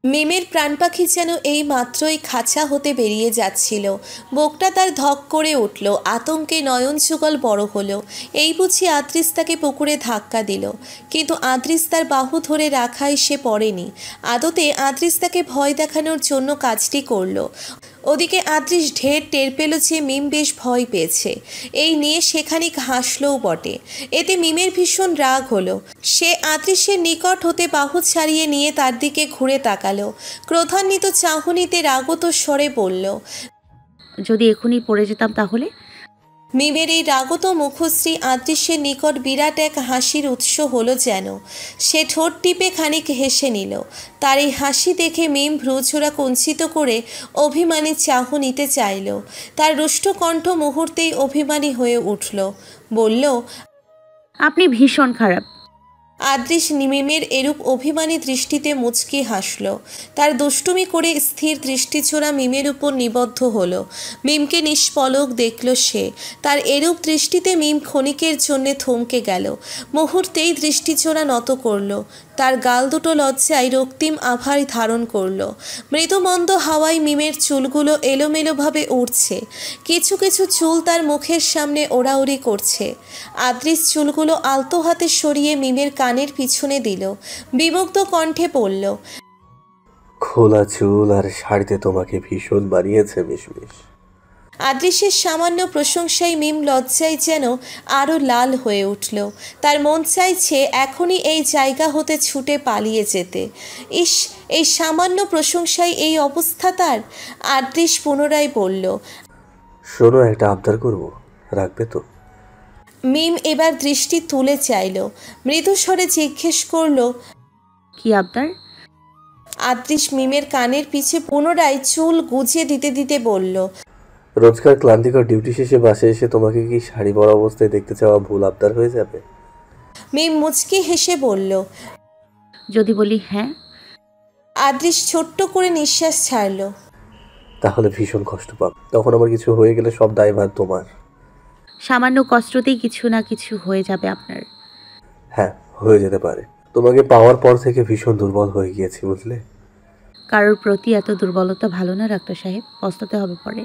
মিমের প্রাণ পাখি যেন এই মাত্রই খাঁচা হতে বেরিয়ে যাচ্ছিল। বুকটা তার ধক করে উঠল, আতঙ্কে নয়ন যুগল বড় হলো। এই বুঝি আদ্রিস তাকে পুকুরে ধাক্কা দিল, কিন্তু আদ্রিস তার বাহু ধরে রাখায় সে পড়েনি। আদতে আদ্রিস তাকে ভয় দেখানোর জন্য কাজটি করলো। ওদিকে আদ্রিস ঢের টের পেল যে মিম বেশ ভয় পেয়েছে। এই নিয়ে সেখানিক হাসলও বটে। এতে মিমের ভীষণ রাগ হলো। সে আদ্রিসের নিকট হতে বাহু ছাড়িয়ে নিয়ে তার দিকে ঘুরে তাকালো। ক্রোধান্বিত চাহনিতে রাগত স্বরে বলল, যদি এখনই পড়ে যেতাম তাহলে? মিমের এই রাগত মুখশ্রী আদৃশ্যের নিকট বিরাট এক হাসির উৎস হলো যেন। সে ঠোঁট টিপে খানিক হেসে নিল। তার এই হাসি দেখে মিম ভ্রুচোরা কুঞ্চিত করে অভিমানী চাহ নিতে চাইল। তার রুষ্ট কণ্ঠ মুহূর্তেই অভিমানী হয়ে উঠল। বলল, আপনি ভীষণ খারাপ। আদৃশ মিমের এরূপ অভিমানী দৃষ্টিতে মুচকি হাসল। তার দুষ্টুমি করে স্থির দৃষ্টিছোড়া মিমের উপর নিবদ্ধ হলো। মিমকে নিষ্পলক দেখল সে। তার এরূপ দৃষ্টিতে মিম ক্ষণিকের জন্যে থমকে গেল। মুহূর্তেই দৃষ্টিছোড়া নত করল। তার গাল দুটো লজ্জায় রক্তিম আভার ধারণ করল। মৃদুমন্দ হাওয়ায় মিমের চুলগুলো এলোমেলোভাবে উড়ছে। কিছু কিছু চুল তার মুখের সামনে ওড়াউড়ি করছে। আদৃশ চুলগুলো আলতো হাতে সরিয়ে মিমের কানের পিছনে দিল। বিমুগ্ধ কণ্ঠে পড়ল, খোলা চুল আর শাড়িতে তোমাকে ভীষণ মানিয়েছে মিশমিশ। আদৃশের সামান্য প্রশংসায় মিম লজ্জায় যেন আরও লাল হয়ে উঠল। তার মন চাইছে এখনই এই জায়গা হতে ছুটে পালিয়ে যেতে। ইস, এই সামান্য প্রশংসায় এই অবস্থা তার। আদৃশ পুনরায় বলল, শোনো, একটা আবদার করবো, রাখবে তো? মিম এবার দৃষ্টি তুলে চাইল। মৃদু স্বরে জিজ্ঞেস করল, কি আবদার? আদৃশ মিমের কানের পিছে পুনরায় চুল গুজে দিতে দিতে বলল, রোজকার ক্লান্তিকর ডিউটি শেষে বাসায় এসে তোমাকে কি শাড়ি পরা অবস্থায় দেখতে চাওয়া ভুল আবদার হয়ে যাবে? মিম মুচকি হেসে বলল। যদি বলি হ্যাঁ? আদৃশ ছোট্ট করে নিঃশ্বাস ছাড়ল। তাহলে ভীষণ কষ্ট পাবে। তখন আমার কিছু হয়ে গেলে সব দায়ভার তোমার। সামান্য কষ্টতেই কিছু না কিছু হয়ে যাবে আপনার। হ্যাঁ, হয়ে যেতে পারে। তোমাকে পাওয়ার পর থেকে ভীষণ দুর্বল হয়ে গিয়েছি, বুঝলে? কারোর প্রতি এত দুর্বলতা ভালো না ডাক্তার সাহেব, পস্তাতে হবে পরে।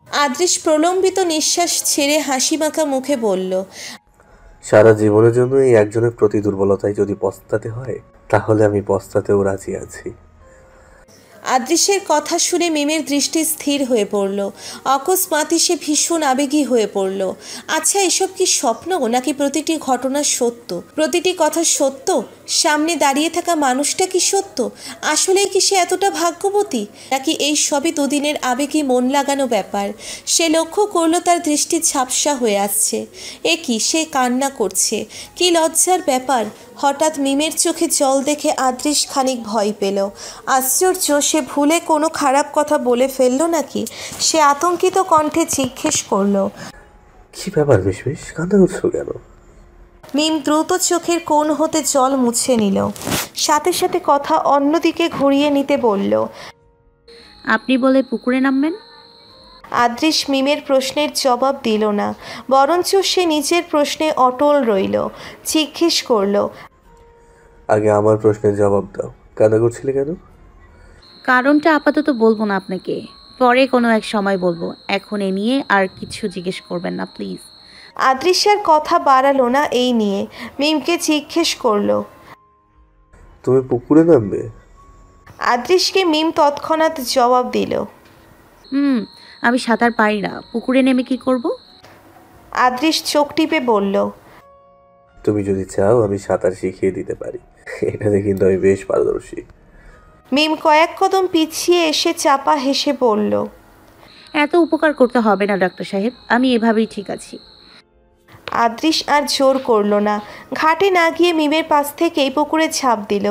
আদৃশ প্রলম্বিত নিঃশ্বাস ছেড়ে হাসিমাখা মুখে বলল, সারা জীবনের জন্য এই একজনের প্রতি দুর্বলতায় যদি পস্তাতে হয়, তাহলে আমি পস্তাতেও রাজি আছি। আদৃশের কথা শুনে মিমের দৃষ্টি স্থির হয়ে পড়ল। অকস্মাৎ সে ভীষণ আবেগী হয়ে পড়ল। আচ্ছা, এসব কি স্বপ্ন নাকি প্রতিটি ঘটনা সত্য? প্রতিটি কথা সত্য? সামনে দাঁড়িয়ে থাকা মানুষটা কি সত্য? আসলেই কি সে এতটা ভাগ্যবতী, নাকি এই সবই দুদিনের আবেগী মন লাগানো ব্যাপার? সে লক্ষ্য করল তার দৃষ্টি ঝাপসা হয়ে আসছে। এ কি, সে কান্না করছে? কি লজ্জার ব্যাপার! হঠাৎ মিমের চোখে জল দেখে আদৃশ খানিক ভয় পেল। আশ্চর্য, সে ভুলে কোনো খারাপ কথা বলে ফেলল নাকি? সে আতঙ্কিত কণ্ঠে জিজ্ঞেস করল, কি ব্যাপার মিশমিশ, কান্না করছো কেন? মিম দ্রুত চোখের কোণ হতে জল মুছে নিল। সাথে সাথে কথা অন্যদিকে ঘুরিয়ে নিতে বলল, আপনি বলে পুকুরে নামবেন? আদৃশ মিমের প্রশ্নের জবাব দিল না, বরঞ্চ সে নিজের প্রশ্নে অটল রইল। জিজ্ঞেস করল, আগে আমার প্রশ্নের জবাব দাও, কান্না করছিলে কেন? কারণটা আপাতত বলবো না আপনাকে, পরে কোনো এক সময় বলবো। এখন এ নিয়ে আর কিছু জিজ্ঞেস করবেন না প্লিজ। আদৃশের কথা বাড়ালো না এই নিয়ে। মিমকে জিজ্ঞেস করল, তুমি পুকুরে নামবে? আদৃশকে মিম তৎক্ষণাৎ জবাব দিল, আমি সাঁতার পারি না, পুকুরে নেমে কি করব? আদৃশ চোখ টিপে বলল, তুমি যদি চাও আমি সাঁতার শিখিয়ে দিতে পারি, এটাতে কিন্তু আমি বেশ পারদর্শী। মিম কয়েক কদম পিছিয়ে এসে চাপা হেসে বলল, এত উপকার করতে হবে না ডাক্তার সাহেব, আমি এভাবেই ঠিক আছি। আদৃশ আর জোর করল না। ঘাটে না গিয়ে মিমের পাশ থেকেই পুকুরে ঝাঁপ দিল।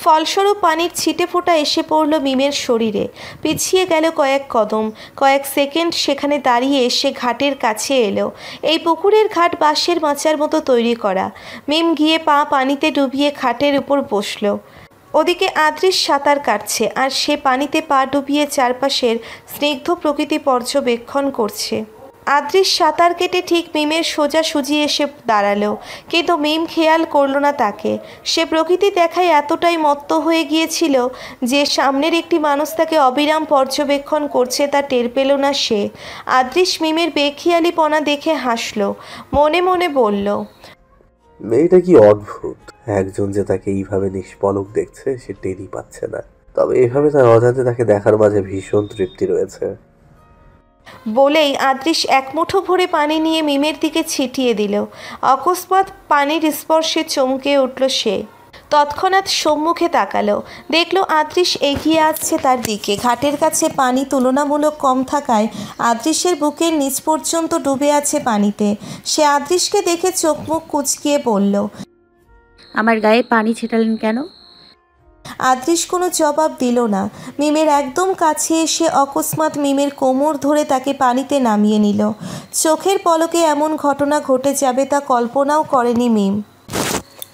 ফলস্বরূপ পানির ছিটে ফোঁটা এসে পড়ল মিমের শরীরে। পিছিয়ে গেল কয়েক কদম। কয়েক সেকেন্ড সেখানে দাঁড়িয়ে সে ঘাটের কাছে এলো। এই পুকুরের ঘাট বাঁশের মাচার মতো তৈরি করা। মিম গিয়ে পা পানিতে ডুবিয়ে খাটের উপর বসল। ওদিকে আদৃশ সাঁতার কাটছে আর সে পানিতে পা ডুবিয়ে চারপাশের স্নিগ্ধ প্রকৃতি পর্যবেক্ষণ করছে। আদ্রিস সাঁতার কেটে ঠিক মিমের সোজাসুজি এসে দাঁড়ালো, কিন্তু মিম খেয়াল করলো না তাকে। সে প্রকৃতি দেখায় এতটাই মত্ত হয়ে গিয়েছিল যে সামনের একটি মানুষ তাকে অবিরাম পর্যবেক্ষণ করছে তা টের পেল না সে। আদ্রিস মিমের বেখিয়ালিপনা দেখে হাসলো, মনে মনে বলল, মেয়েটা কি অদ্ভুত, একজন যে তাকে এইভাবে নিষ্পলক দেখছে সে টেরই পাচ্ছে না। তবে এভাবে তার অজান্তে তাকে দেখার মাঝে ভীষণ তৃপ্তি রয়েছে। বলেই আদ্রিস এক মুঠো ভরে পানি নিয়ে মিমের দিকে ছিটিয়ে দিল। অকস্মাৎ পানির স্পর্শে চমকে উঠল সে। তৎক্ষণাৎ সম্মুখে তাকালো, দেখল আদ্রিস এগিয়ে আসছে তার দিকে। ঘাটের কাছে পানি তুলনামূলক কম থাকায় আদ্রিসের বুকের নিচ পর্যন্ত ডুবে আছে পানিতে। সে আদ্রিসকে দেখে চোখ মুখ কুঁচকিয়ে বলল, আমার গায়ে পানি ছিটালেন কেন? আদ্রিস কোনো জবাব দিল না। মিমের একদম কাছে এসে অকস্মাৎ মিমের কোমর ধরে তাকে পানিতে নামিয়ে নিল। চোখের পলকে এমন ঘটনা ঘটে যাবে তা কল্পনাও করেনি মিম।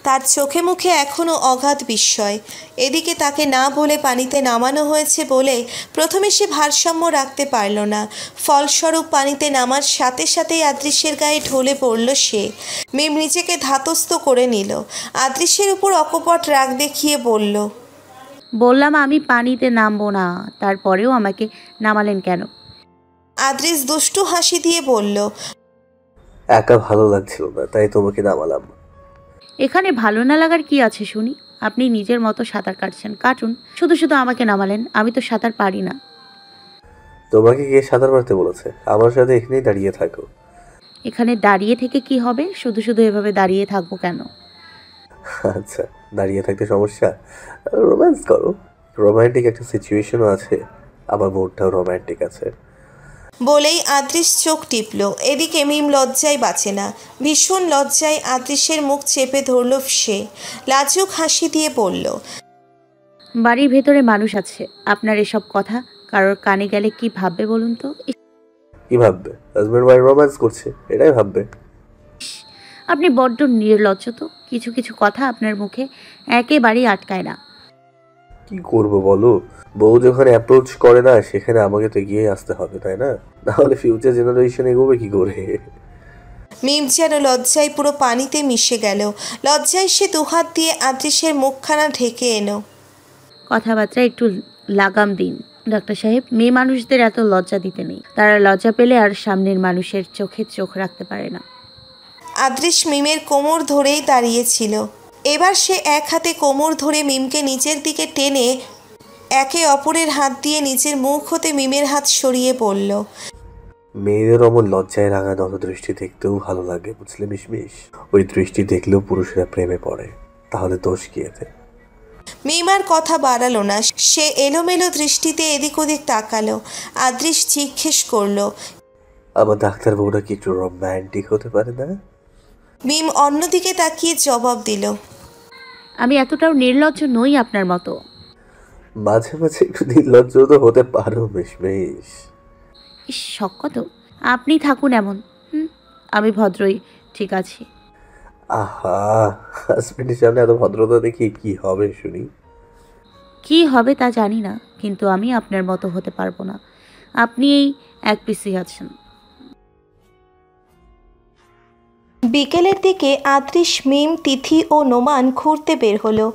তার চোখে মুখে এখনও অগাধ বিস্ময়। এদিকে তাকে না বলে পানিতে নামানো হয়েছে বলে প্রথমে সে ভারসাম্য রাখতে পারল না। ফলস্বরূপ পানিতে নামার সাথে সাথেই আদ্রিসের গায়ে ঢলে পড়ল সে। মিম নিজেকে ধাতস্থ করে নিল। আদ্রিসের উপর অকপট রাগ দেখিয়ে বলল, বললাম আমি পানিতে নামবো না, তারপরেও আমাকে নামালেন কেন? আদ্রিস দুষ্টু হাসি দিয়ে বলল, একা ভালো লাগছিল না তাই তোমাকে নামালাম। এখানে ভালো না লাগার কি আছে শুনি? আপনি নিজের মতো সাঁতার কাটছেন, কাটুন। শুধু শুধু আমাকে নামালেন, আমি তো সাঁতার পারি না। তোমাকে কে সাঁতার মারতে বলেছে? আমার সাথে এখানেই দাঁড়িয়ে থাকো। এখানে দাঁড়িয়ে থেকে কি হবে? শুধু শুধু এভাবে দাঁড়িয়ে থাকবো কেন? আচ্ছা, দাঁড়িয়ে থাকতে সমস্যা? রোম্যান্স করো। রোমান্টিক একটা সিচুয়েশনও আছে, আবার মুডটাও রোম্যান্টিক আছে। বলেই আদ্রিস চোখ টিপল। এদিকে মিম লজ্জায় বাঁচে না। ভীষণ লজ্জায় আদ্রিসের মুখ চেপে ধরল সে। লাজুক হাসি দিয়ে বলল, বাড়ির ভেতরে মানুষ আছে, আপনার এসব কথা কারোর কানে গেলে কি ভাববে বলুন তো? কি ভাববে? হাজব্যান্ড ওয়াইফ রোম্যান্স করছে, এটাই ভাববে। আপনি বড্ড নির্লজ্জ তো। কিছু কিছু কথা আপনার মুখে একেবারেই আটকায় না। কি করব বলো, বউ যেখানে অ্যাপ্রোচ করে না সেখানে আমাকে তো এগিয়ে আসতে হবে, তাই না? নাহলে ফিউচার জেনারেশন এগোবে কি করে? মিম যেন লজ্জায় পুরো পানিতে মিশে গেল। লজ্জায় সে দুহাত দিয়ে আদ্রিসের মুখখানা ঢেকে এলো। কথাবার্তা একটু লাগাম দিন ডাক্তার সাহেব। মেয়ে মানুষদের এত লজ্জা দিতে নেই। তারা লজ্জা পেলে আর সামনের মানুষের চোখে চোখ রাখতে পারে না। আদ্রিস মিমের কোমর ধরেই দাঁড়িয়েছিল। এবার সে এক হাতে কোমর ধরে মিমকে নিচের দিকে টেনে একে অপরের হাত দিয়ে নিজের মুখ হতে মিমের হাত সরিয়ে বলল, মেয়েদের অমন লজ্জায় রাঙা দৃষ্টি দেখতেও ভালো লাগে, বুঝলে মিশমিশ? ওই দৃষ্টি দেখলেও পুরুষেরা প্রেমে পড়ে, তাহলে দোষ কি এতে? মিম আর কথা বাড়ালো না। সে এলোমেলো দৃষ্টিতে এদিক ওদিক তাকালো। আদ্রিস জিজ্ঞেস করলো, আমার ডাক্তার বউটা কি একটু রোম্যান্টিক হতে পারে না? মিম অন্যদিকে তাকিয়ে জবাব দিল, আমি এতটাও নির্লজ্জ নই আপনার মতো। মাঝে মাঝে একটু নির্লজ্জ তো হতে পারো মিশমিশ। ইস, শখ তো। আপনি থাকুন এমন। আমি ভদ্রই, ঠিক আছে। আহা, হাজবেন্ডের সামনে এত ভদ্রতা দেখি কি হবে শুনি? কি হবে তা জানি না, কিন্তু আমি আপনার মতো হতে পারবো না। আপনি এই এক পিসি আছেন। বিকেলের দিকে আদ্রিস, মিম, তিথি ও নোমান ঘুরতে বের হলো।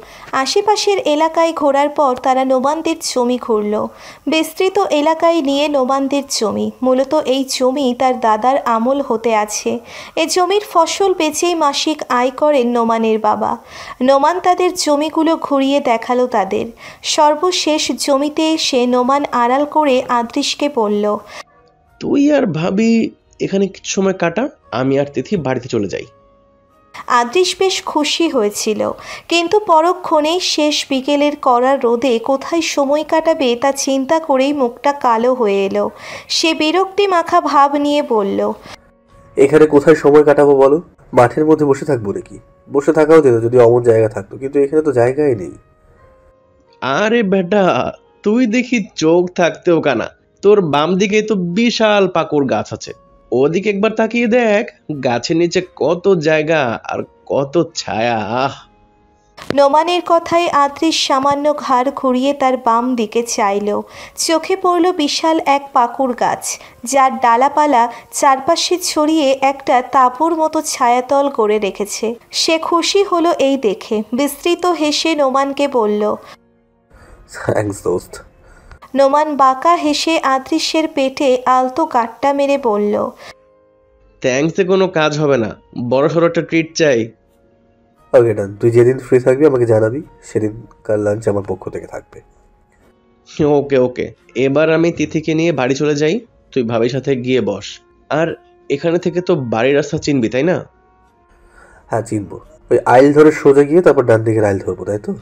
আশেপাশের এলাকায় ঘোরার পর তারা নোমানদের জমি ঘুরল। বিস্তৃত এলাকায় নিয়ে নোমানদের জমি। মূলত এই জমি তার দাদার আমল হতে আছে। এ জমির ফসল বেচেই মাসিক আয় করেন নোমানের বাবা। নোমান তাদের জমিগুলো ঘুরিয়ে দেখালো তাদের। সর্বশেষ জমিতে এসে নোমান আড়াল করে আদ্রিসকে বলল, তুই আর ভাবি এখানে কিছু সময় কাটা, আমি আর তিথি বাড়িতে চলে যাই। আদ্রিস বেশ খুশি হয়েছিল, কিন্তু পরক্ষণেই শেষ বিকেলের কড়া রোদে কোথায় সময় কাটাবে তা চিন্তা করেই মুখটা কালো হয়ে এলো। সে বিরক্তি মাখা ভাব নিয়ে বলল, এখানে কোথায় সময় কাটাবো বলো? মাঠের মধ্যে বসে থাকবো নাকি? বসে থাকাও যেত যদি অমন জায়গা থাকতো, কিন্তু এখানে তো জায়গাই নেই। আরে বেটা, তুই দেখি চোখ থাকতেও কানা। তোর বাম দিকে তো বিশাল পাকুড় গাছ আছে, ওদিকে একবার তাকিয়ে দেখ, গাছের নিচে কত জায়গা আর কত ছায়া। নোমানের কথায় আদ্রিস সামান্য ঘাড় ঘুরিয়ে তার বাম দিকে চাইল। চোখে পড়ল বিশাল এক পাকুড় গাছ, যার ডালাপালা চারপাশে ছড়িয়ে একটা তাঁবুর মতো ছায়াতল করে রেখেছে। সে খুশি হলো এই দেখে, বিস্তৃত হেসে নোমানকে বলল। থ্যাঙ্কস দোস্ত। নোমান বাঁকা হেসে আদ্রিসের পেটে আলতো গাঁটটা মেরে বলল, থ্যাঙ্কসে কোনো কাজ হবে না, বড় সড়ো একটা ট্রিট চাই। ওকে ডান, তুই যেদিন ফ্রি থাকবি আমাকে জানাবি, সেদিন কার লাঞ্চ আমার পক্ষ থেকে থাকবে। ওকে ওকে, এবার আমি তিথিকে নিয়ে বাড়ি চলে যাই, তুই ভাবির সাথে গিয়ে বস। আর এখানে থেকে তো বাড়ির রাস্তা চিনবি তাই না? হ্যাঁ চিনবো, ওই আইল ধরে সোজা গিয়ে তারপর ডান দিকের আইল ধরবো, তাই তো?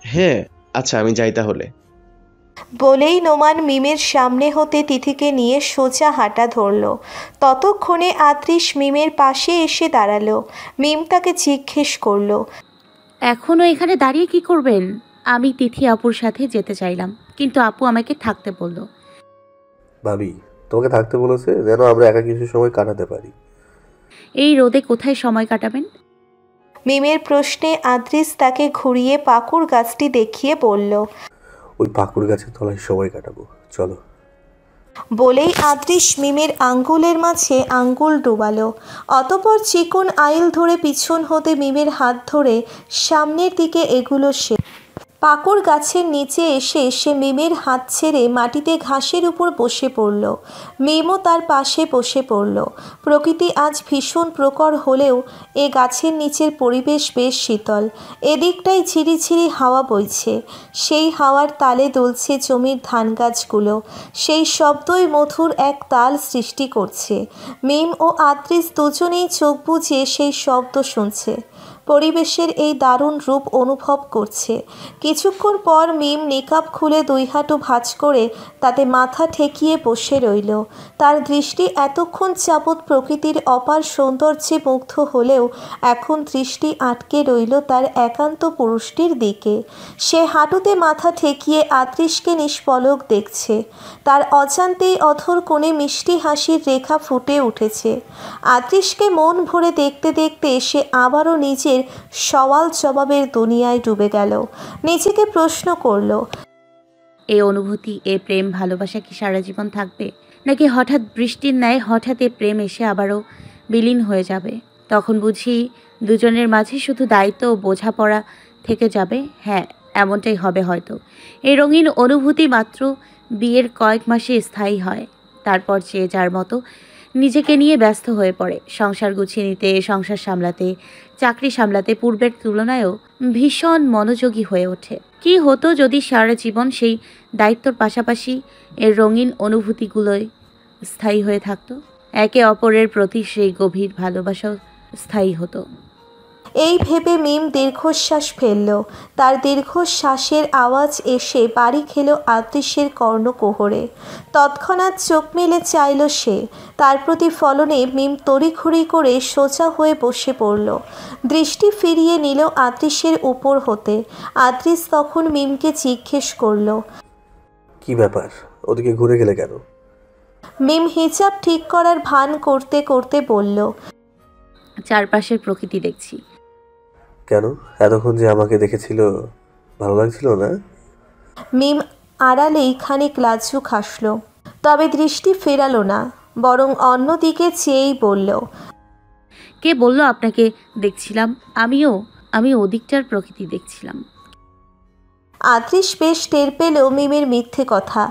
হ্যাঁ আচ্ছা, আমি যাই তাহলে। বলেই নোমান মিমের সামনে হতে তিথিকে নিয়ে সোজা হাঁটা ধরল। ততক্ষণে আদ্রিস মিমের পাশে এসে দাঁড়ালো। মিম তাকে জিজ্ঞেস করলো, এখনও এখানে দাঁড়িয়ে কি করবেন? আমি তিথি আপুর সাথে যেতে চাইলাম, কিন্তু আপু আমাকে থাকতে বলল। ভাবি তোমাকে থাকতে বলেছে যেন আমরা একা কিছু সময় কাটাতে পারি। এই রোদে কোথায় সময় কাটাবেন? মিমের প্রশ্নে আদ্রিস তাকে ঘুরিয়ে পাকুড় গাছটি দেখিয়ে বলল। ওই পাকুড় গাছের তলায় সময় কাটাবো, চলো। বলেই আদ্রিস মিমের আঙ্গুলের মাঝে আঙ্গুল ডুবালো। অতপর চিকন আইল ধরে পিছন হতে মিমের হাত ধরে সামনের দিকে এগুলো সে। পাকুড় গাছের নিচে এসে সে মিমের হাত ছেড়ে মাটিতে ঘাসের উপর বসে পড়ল। মিমও তার পাশে বসে পড়ল। প্রকৃতি আজ ভীষণ প্রখর হলেও এ গাছের নিচের পরিবেশ বেশ শীতল। এদিকটায় ঝিরিঝিরি হাওয়া বইছে, সেই হাওয়ার তালে দুলছে জমির ধান গাছগুলো। সেই শব্দই মধুর এক তাল সৃষ্টি করছে। মিম ও আদ্রিস দুজনেই চোখ বুজে সেই শব্দ শুনছে, পরিবেশের এই দারুণ রূপ অনুভব করছে। কিছুক্ষণ পর মিম নিকাব খুলে দুই হাঁটু ভাঁজ করে তাতে মাথা ঠেকিয়ে বসে রইল। তার দৃষ্টি এতক্ষণ যাবৎ প্রকৃতির অপার সৌন্দর্যে মুগ্ধ হলেও এখন দৃষ্টি আটকে রইল তার একান্ত পুরুষটির দিকে। সে হাঁটুতে মাথা ঠেকিয়ে আদ্রিসকে নিষ্পলক দেখছে। তার অজান্তেই অধর কোণে মিষ্টি হাসির রেখা ফুটে উঠেছে। আদ্রিসকে মন ভরে দেখতে দেখতে সে আবারও নিজের সওয়াল জবাবের দুনিয়ায় ডুবে গেল। নিজেকে প্রশ্ন করল, এই অনুভূতি, এ প্রেম ভালোবাসা কি সারা জীবন থাকবে, নাকি হঠাৎ বৃষ্টির ন্যায় হঠাৎ এ প্রেম এসে আবারও বিলীন হয়ে যাবে? তখন বুঝি দুজনের মাঝে শুধু দায়িত্ব ও বোঝাপড়া থেকে যাবে। হ্যাঁ, এমনটাই হবে হয়তো। এই রঙিন অনুভূতি মাত্র বিয়ের কয়েক মাসে স্থায়ী হয়, তারপর যে যার মতো নিজেকে নিয়ে ব্যস্ত হয়ে পড়ে। সংসার গুছিয়ে নিতে, সংসার সামলাতে, চাকরি সামলাতে পূর্বের তুলনায়ও ভীষণ মনোযোগী হয়ে ওঠে। কি হতো যদি সারা জীবন সেই দায়িত্বর পাশাপাশি এর রঙিন অনুভূতিগুলোই স্থায়ী হয়ে থাকতো? একে অপরের প্রতি সেই গভীর ভালোবাসাও স্থায়ী হতো। এই ভেবে মিম দীর্ঘশ্বাস ফেলল। তার দীর্ঘশ্বাসের আওয়াজ এসে বাড়ি খেল আদ্রিসের কর্ণকুহরে। তৎক্ষণাৎ চোখ মেলে চাইল সে। তার প্রতিফলনে মিম তড়িঘড়ি করে সোজা হয়ে বসে পড়ল। দৃষ্টি ফিরিয়ে নিল আদ্রিসের উপর হতে। আদ্রিস তখন মিমকে জিজ্ঞেস করল, কি ব্যাপার, ওদিকে ঘুরে গেলে কেন? মিম হিজাব ঠিক করার ভান করতে করতে বলল, চারপাশের প্রকৃতি দেখছি। কেন, এতক্ষণ যে আমাকে দেখেছিল ভালো লাগছিল না? মিম আড়ালেই খানিক লাজুক হাসল, তবে দৃষ্টি ফেরালো না, বরং অন্যদিকে চেয়েই বলল, কে বলল আপনাকে দেখছিলাম? আমি ওদিকটার প্রকৃতি দেখছিলাম। আদ্রিস বেশ টের পেল মিমের মিথ্যে কথা।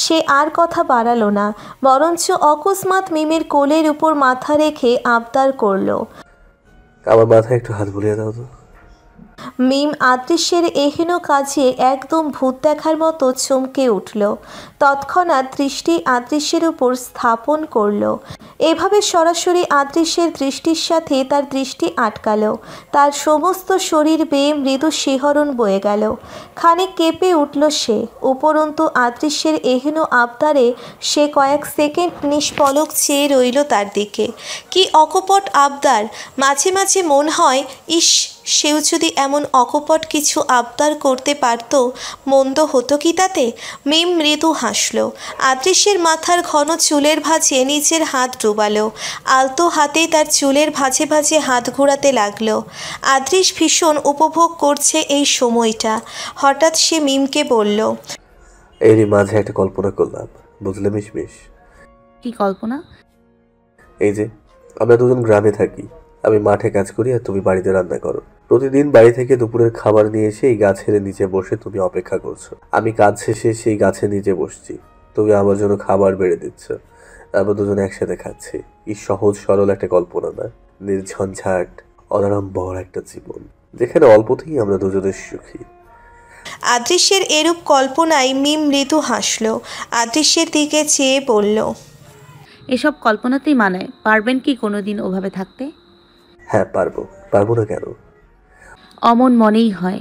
সে আর কথা বাড়ালো না, বরঞ্চ অকস্মাৎ মিমের কোলের উপর মাথা রেখে আবদার করল, আমার মাথায় একটু হাত বুলিয়ে দাও তো। মিম আদ্রিসের এহেন কাজে একদম ভূত দেখার মতো চমকে উঠল। তৎক্ষণাৎ দৃষ্টি আদ্রিসের উপর স্থাপন করল। এভাবে সরাসরি আদ্রিসের দৃষ্টির সাথে তার দৃষ্টি আটকাল। তার সমস্ত শরীর বেয়ে মৃদু শিহরণ বয়ে গেল। খানিক কেঁপে উঠল সে। উপরন্তু আদ্রিসের এহেন আবদারে সে কয়েক সেকেন্ড নিষ্পলক চেয়ে রইল তার দিকে। কি অকপট আবদার! মাঝে মাঝে মন হয়, ইস, সেও যদি এমন অকপট কিছু আবদার করতে পারত, মন্দ হতো কি তাতে? মিম মৃদু হাসল। আদৃশের মাথার ঘন চুলের ভাঁজে নিজের হাত ডুবালো। আলতো হাতে তার চুলের ভাঁজে ভাঁজে হাত ঘোরাতে লাগলো। আদৃশ ভীষণ উপভোগ করছে এই সময়টা। হঠাৎ সে মিমকে বলল, এরই মাঝে একটা কল্পনা করলাম, বুঝলে মিশমিশ? কি কল্পনা? এই যে আমরা দুজন গ্রামে থাকি, আমি মাঠে কাজ করি আর তুমি বাড়িতে রান্না করো। প্রতিদিন বাড়ি থেকে দুপুরের খাবার নিয়ে এসে এই গাছের নিচে বসে তুমি অপেক্ষা করছো। আমি কাজ শেষে সেই গাছের নিচে বসছি, তুমি আমার জন্য খাবার বেড়ে দিচ্ছ, আমরা দুজন একসাথে খাচ্ছি। কি সহজ সরল একটা কল্পনা না? নির্ঝঞ্ঝাট অনাড়ম্বর একটা জীবন, যেখানে অল্পতেই আমরা দুজনের সুখী। আদৃশের এরূপ কল্পনায় মিম মৃদু হাসল। আদৃশের দিকে চেয়ে বলল, এসব কল্পনাতেই মানায়। পারবেন কি কোনোদিন ওভাবে থাকতে? হ্যাঁ পারবো, পারবো না কেন? অমন মনেই হয়।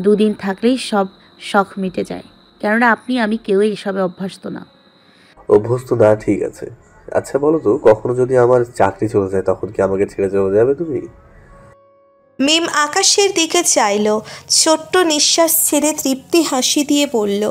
দুদিন থাকলেই সব শখ মিটে যায়। কেননা আপনি আমি কেউই এসবে অভ্যস্ত না। অভ্যস্ত না, ঠিক আছে। আচ্ছা বলো তো, কখনো যদি আমার চাকরি চলে যায় তখন কি আমাকে ছেড়ে চলে যাবে তুমি? মিম আকাশের দিকে চাইল, ছোট্ট নিঃশ্বাস ছেড়ে তৃপ্তি হাসি দিয়ে বলল,